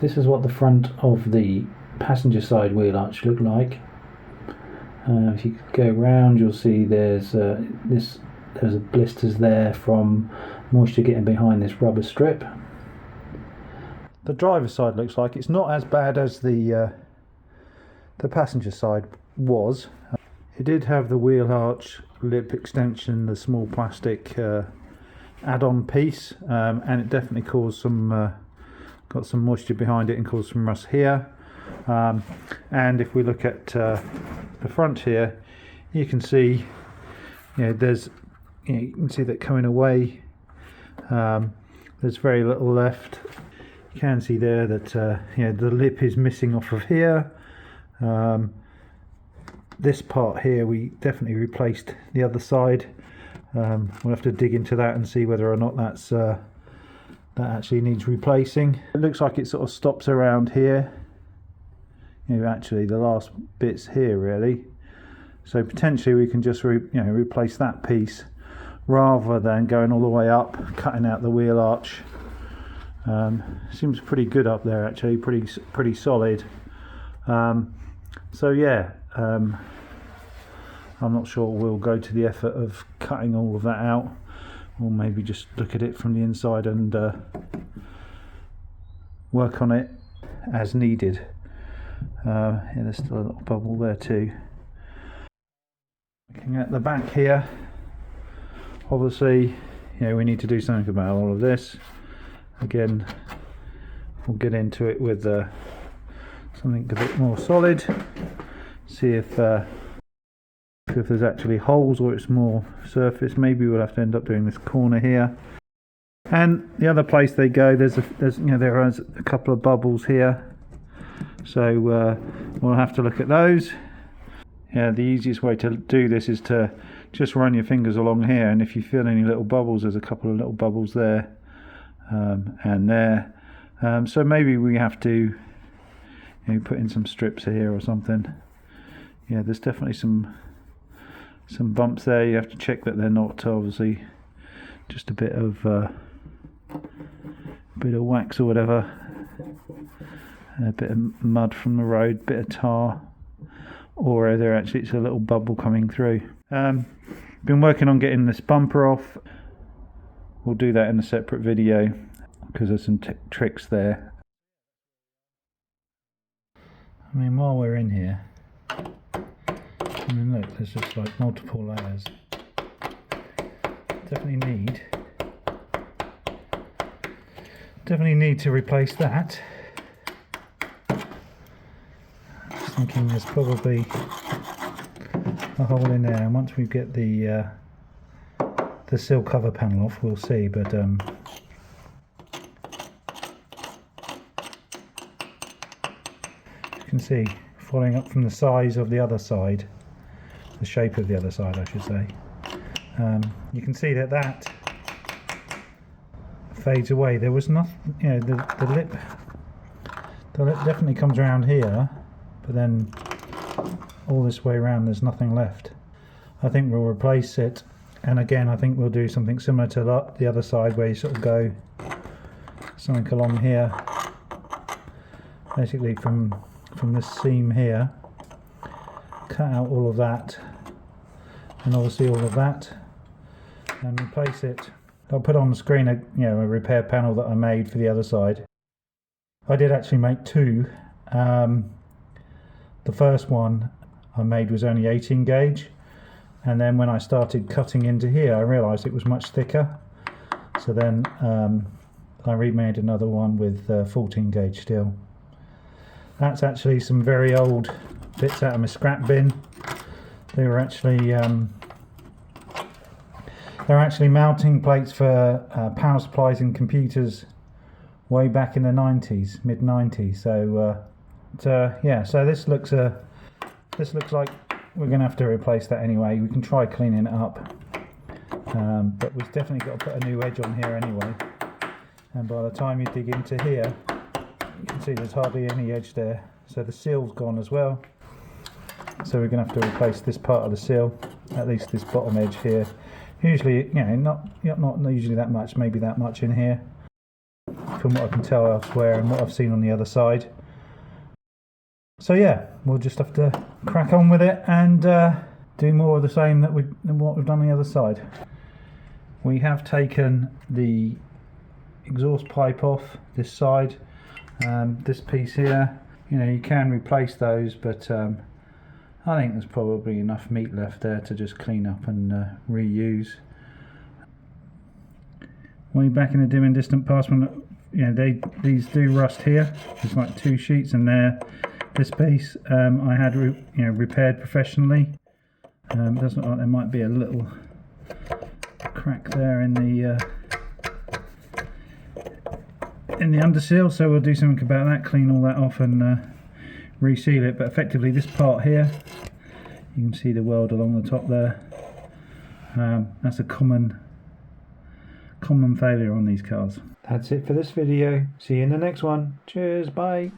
This is what the front of the passenger side wheel arch looked like. If you go around, you'll see there's blisters there from moisture getting behind this rubber strip. The driver's side looks like it's not as bad as the passenger side was. It did have the wheel arch lip extension, the small plastic add-on piece, and it definitely caused some got some moisture behind it and caused some rust here. And if we look at the front here, you can see, you can see that coming away. There's very little left. You can see there that the lip is missing off of here. This part here we definitely replaced the other side. We'll have to dig into that and see whether or not that actually needs replacing. It looks like it sort of stops around here. Actually the last bit's here really. So potentially we can just replace that piece rather than going all the way up, cutting out the wheel arch. Seems pretty good up there actually, pretty solid. So yeah, I'm not sure we'll go to the effort of cutting all of that out, or maybe just look at it from the inside and work on it as needed. Yeah, there's still a little bubble there too. Looking at the back here, obviously we need to do something about all of this. Again, we'll get into it with something a bit more solid, see if there's actually holes or it's more surface. Maybe we'll have to end up doing this corner here. And the other place they go, there is a couple of bubbles here, so we'll have to look at those. Yeah, the easiest way to do this is to just run your fingers along here, and if you feel any little bubbles, there's a couple of little bubbles there and there. So maybe we have to put in some strips here or something. Yeah, there's definitely some bumps there. You have to check that they're not obviously just a bit of wax or whatever, a bit of mud from the road, bit of tar, or it's a little bubble coming through. Been working on getting this bumper off. We'll do that in a separate video because there's some tricks there. I mean, while we're in here, look, there's just like multiple layers. Definitely need to replace that. Just thinking there's probably a hole in there, and once we get the sill cover panel off, we'll see. But you can see, following up from the size of the other side, the shape of the other side I should say, you can see that fades away. There was nothing, the lip definitely comes around here, but then all this way around there's nothing left. I think we'll replace it, and again I think we'll do something similar to the other side, where you sort of go something along here, basically from this seam here, cut out all of that and obviously all of that, and replace it. I'll put on the screen a repair panel that I made for the other side. I did actually make two. The first one I made was only 18 gauge, and then when I started cutting into here I realised it was much thicker, so then I remade another one with 14 gauge steel. That's actually some very old bits out of my scrap bin. They were actually they're actually mounting plates for power supplies in computers way back in the 90s, mid 90s. So yeah, so this looks like we're going to have to replace that anyway. We can try cleaning it up, but we've definitely got to put a new edge on here anyway. And by the time you dig into here, you can see there's hardly any edge there, so the seal's gone as well. So we're going to have to replace this part of the seal, at least this bottom edge here. Usually, not usually that much, maybe that much in here. Of from what I can tell elsewhere and what I've seen on the other side. So yeah, we'll just have to crack on with it and do more of the same than what we've done on the other side. We have taken the exhaust pipe off this side. This piece here, you know, you can replace those, but I think there's probably enough meat left there to just clean up and reuse. Way back in the dim and distant past, when you know these do rust here. There's like 2 sheets, and there, this piece I had repaired professionally. It doesn't look like there might be a little crack there in the underseal, so we'll do something about that, clean all that off and reseal it. But effectively this part here, you can see the weld along the top there. That's a common failure on these cars. That's it for this video. See you in the next one. Cheers, bye.